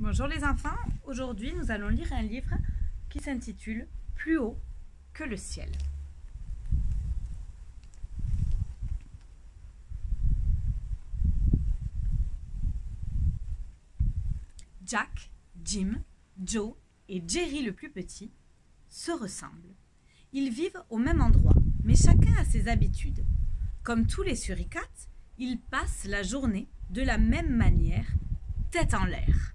Bonjour les enfants, aujourd'hui nous allons lire un livre qui s'intitule « Plus haut que le ciel ». Jack, Jim, Joe et Jerry le plus petit se ressemblent. Ils vivent au même endroit, mais chacun a ses habitudes. Comme tous les suricates, ils passent la journée de la même manière, tête en l'air.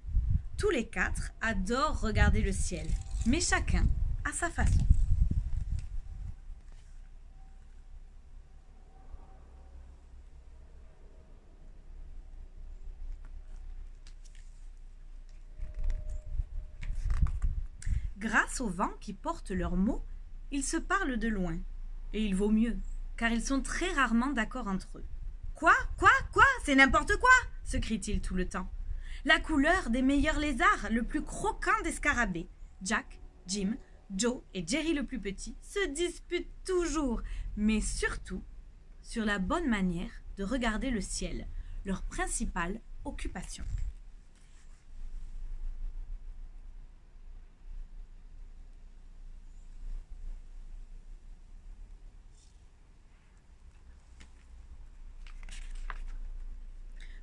Tous les quatre adorent regarder le ciel, mais chacun à sa façon. Grâce au vent qui porte leurs mots, ils se parlent de loin. Et il vaut mieux, car ils sont très rarement d'accord entre eux. Quoi? C'est n'importe quoi! Se crie-t-il tout le temps. La couleur des meilleurs lézards, le plus croquant des scarabées. Jack, Jim, Joe et Jerry le plus petit se disputent toujours, mais surtout sur la bonne manière de regarder le ciel, leur principale occupation.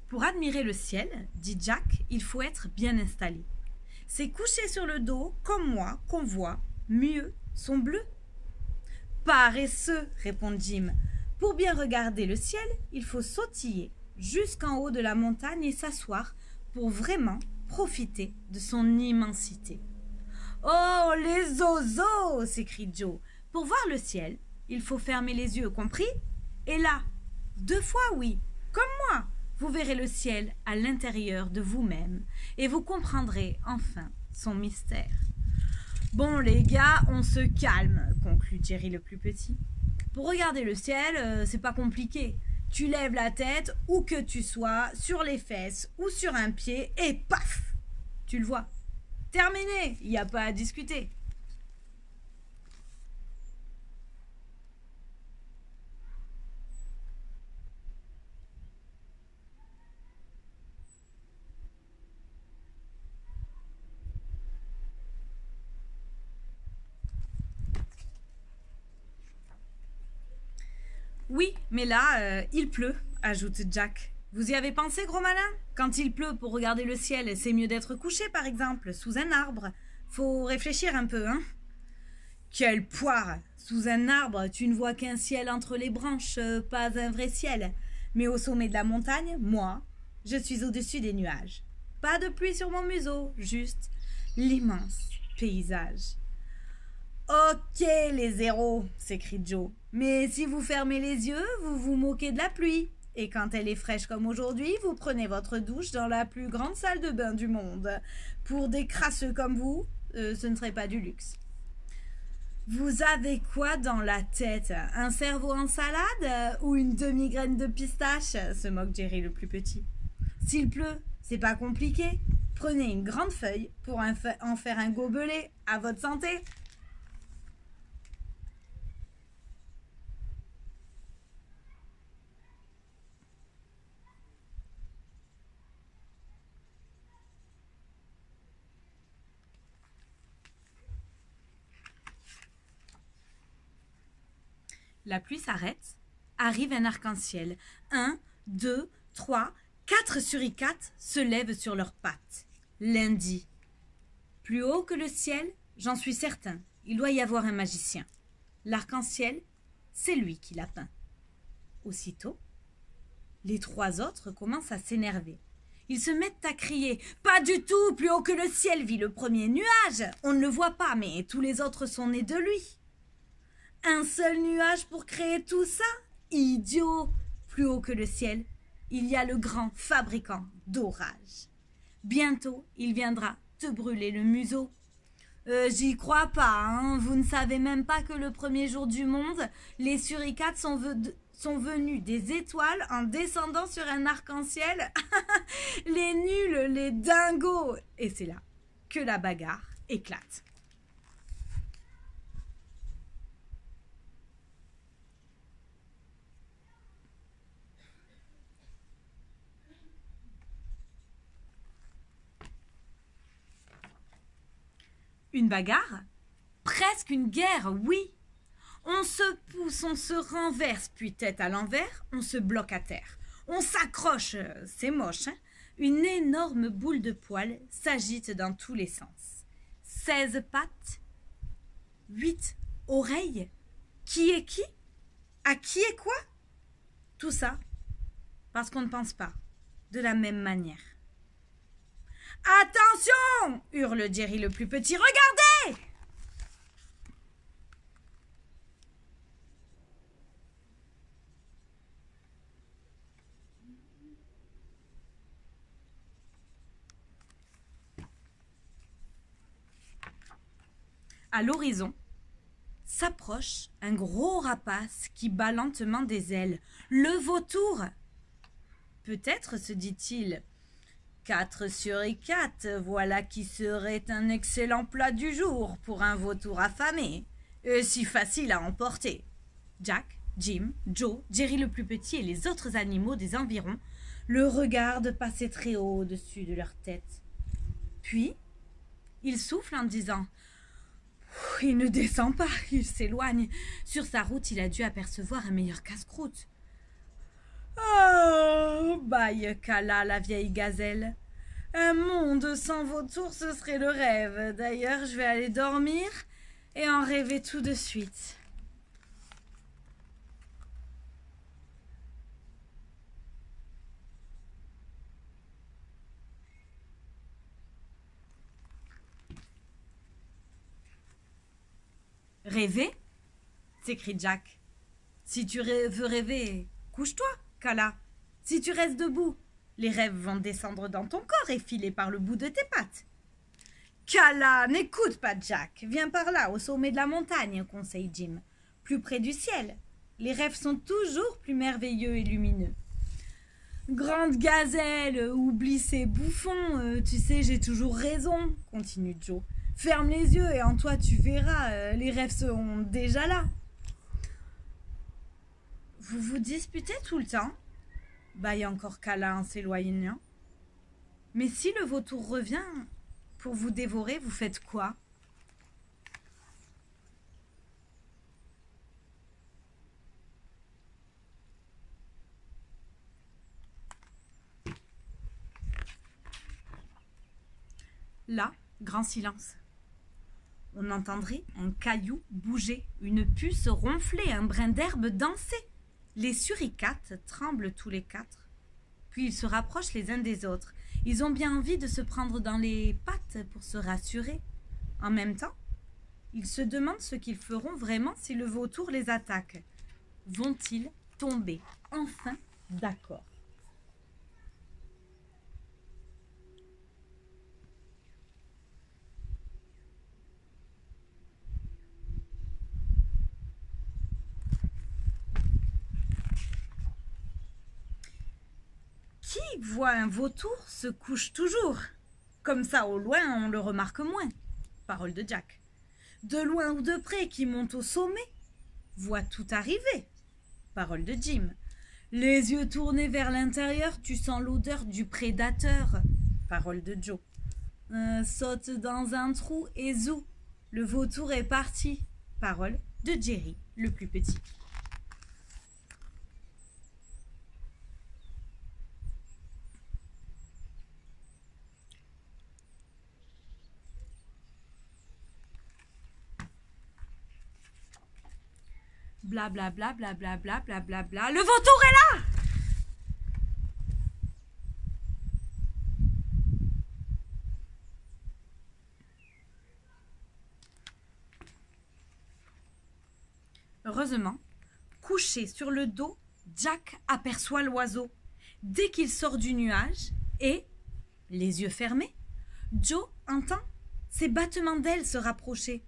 Pour admirer le ciel, dit Jack, il faut être bien installé. C'est couché sur le dos, comme moi, qu'on voit mieux son bleu. Paresseux, répond Jim. Pour bien regarder le ciel, il faut sautiller jusqu'en haut de la montagne et s'asseoir pour vraiment profiter de son immensité. Oh, les oiseaux, s'écrie Joe. Pour voir le ciel, il faut fermer les yeux, compris? Et là, 2 fois oui, comme moi. Vous verrez le ciel à l'intérieur de vous-même et vous comprendrez enfin son mystère. Bon les gars, on se calme, conclut Jerry le plus petit. Pour regarder le ciel, c'est pas compliqué. Tu lèves la tête où que tu sois, sur les fesses ou sur un pied et paf, tu le vois. Terminé, il n'y a pas à discuter. Oui, mais là, il pleut, ajoute Jack. Vous y avez pensé, gros malin? Quand il pleut pour regarder le ciel, c'est mieux d'être couché, par exemple, sous un arbre. Faut réfléchir un peu, hein? Quelle poire! Sous un arbre, tu ne vois qu'un ciel entre les branches, pas un vrai ciel. Mais au sommet de la montagne, moi, je suis au-dessus des nuages. Pas de pluie sur mon museau, juste l'immense paysage. Ok, les zéros, s'écrie Joe. Mais si vous fermez les yeux, vous vous moquez de la pluie. Et quand elle est fraîche comme aujourd'hui, vous prenez votre douche dans la plus grande salle de bain du monde. Pour des crasseux comme vous, ce ne serait pas du luxe. Vous avez quoi dans la tête? Un cerveau en salade ou une demi-graine de pistache? Se moque Jerry le plus petit. S'il pleut, c'est pas compliqué. Prenez une grande feuille pour en faire un gobelet. À votre santé! La pluie s'arrête, arrive un arc-en-ciel. 1, 2, 3, 4 suricates se lèvent sur leurs pattes. Lundi. Plus haut que le ciel, j'en suis certain, il doit y avoir un magicien. L'arc-en-ciel, c'est lui qui l'a peint. Aussitôt, les 3 autres commencent à s'énerver. Ils se mettent à crier « Pas du tout! Plus haut que le ciel vit le premier nuage! On ne le voit pas, mais tous les autres sont nés de lui! » Un seul nuage pour créer tout ça? Idiot! Plus haut que le ciel, il y a le grand fabricant d'orage. Bientôt, il viendra te brûler le museau. J'y crois pas, hein. Vous ne savez même pas que le premier jour du monde, les suricates sont venus des étoiles en descendant sur un arc-en-ciel. Les nuls, les dingos! Et c'est là que la bagarre éclate. Une bagarre? Presque une guerre, oui. On se pousse, on se renverse, puis tête à l'envers, on se bloque à terre. On s'accroche, c'est moche, hein? Une énorme boule de poils s'agite dans tous les sens. 16 pattes, 8 oreilles. Qui est qui? À qui est quoi? Tout ça parce qu'on ne pense pas de la même manière. Attention! Hurle Jerry le plus petit. Regardez! À l'horizon, s'approche un gros rapace qui bat lentement des ailes. Le vautour! Peut-être, se dit-il, 4 sur 4, voilà qui serait un excellent plat du jour pour un vautour affamé, et si facile à emporter. Jack, Jim, Joe, Jerry le plus petit et les autres animaux des environs le regardent passer très haut au-dessus de leur tête. Puis, il souffle en disant « Il ne descend pas, il s'éloigne. Sur sa route, il a dû apercevoir un meilleur casse-croûte. » Oh, bâille Kala, la vieille gazelle. Un monde sans vautour, ce serait le rêve. D'ailleurs, je vais aller dormir et en rêver tout de suite. Rêver? S'écrie Jack. Si tu veux rêver, couche-toi, Kala. Si tu restes debout, les rêves vont descendre dans ton corps et filer par le bout de tes pattes. Kala, n'écoute pas Jack. Viens par là, au sommet de la montagne, conseille Jim. Plus près du ciel. Les rêves sont toujours plus merveilleux et lumineux. Grande gazelle, oublie ces bouffons. Tu sais, j'ai toujours raison, continue Joe. Ferme les yeux et en toi tu verras, les rêves seront déjà là. Vous vous disputez tout le temps? Bâille encore Kala en s'éloignant. Mais si le vautour revient pour vous dévorer, vous faites quoi? Là, grand silence. On entendrait un caillou bouger, une puce ronfler, un brin d'herbe danser. Les suricates tremblent tous les 4. Puis ils se rapprochent les uns des autres. Ils ont bien envie de se prendre dans les pattes pour se rassurer. En même temps, ils se demandent ce qu'ils feront vraiment si le vautour les attaque. Vont-ils tomber enfin d'accord? Qui voit un vautour se couche toujours. Comme ça, au loin, on le remarque moins. Parole de Jack. De loin ou de près, qui monte au sommet, voit tout arriver. Parole de Jim. Les yeux tournés vers l'intérieur, tu sens l'odeur du prédateur. Parole de Joe. Saute dans un trou et zou, le vautour est parti. Parole de Jerry, le plus petit. Bla bla bla bla bla bla bla bla bla. Le vautour est là! Heureusement, couché sur le dos, Jack aperçoit l'oiseau. Dès qu'il sort du nuage et, les yeux fermés, Joe entend ses battements d'ailes se rapprocher.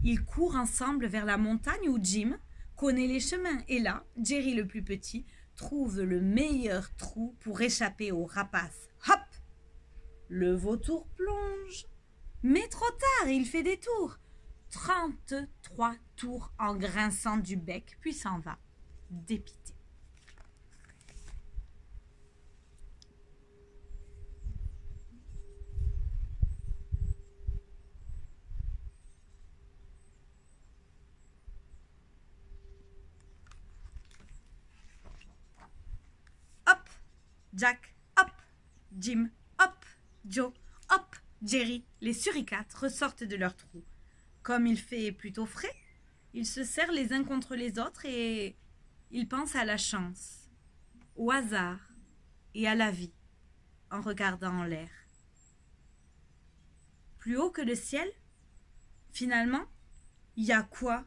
Ils courent ensemble vers la montagne où Jim connaît les chemins. Et là, Jerry le plus petit trouve le meilleur trou pour échapper aux rapaces. Hop! Le vautour plonge. Mais trop tard, il fait des tours. 33 tours en grinçant du bec, puis s'en va, dépité. Jack, hop, Jim, hop, Joe, hop, Jerry, les suricates ressortent de leur trou. Comme il fait plutôt frais, ils se serrent les uns contre les autres et ils pensent à la chance, au hasard et à la vie en regardant en l'air. Plus haut que le ciel, finalement, il y a quoi?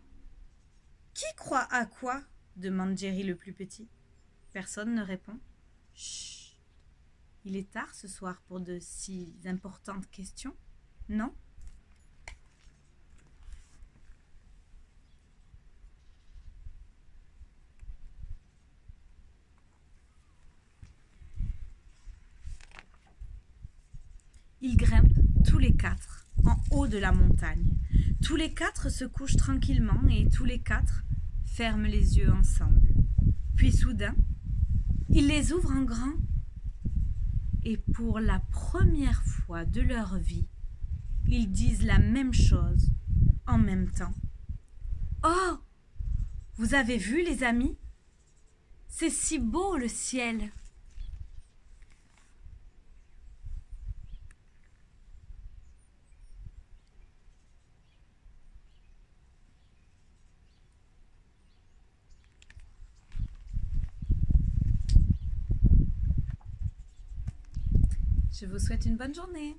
Qui croit à quoi? Demande Jerry le plus petit. Personne ne répond. Chut. Il est tard ce soir pour de si importantes questions, non? Ils grimpent tous les quatre en haut de la montagne. Tous les quatre se couchent tranquillement et tous les quatre ferment les yeux ensemble. Puis soudain, ils les ouvrent en grand. Et pour la première fois de leur vie, ils disent la même chose en même temps. Oh! Vous avez vu, les amis? C'est si beau le ciel! Je vous souhaite une bonne journée.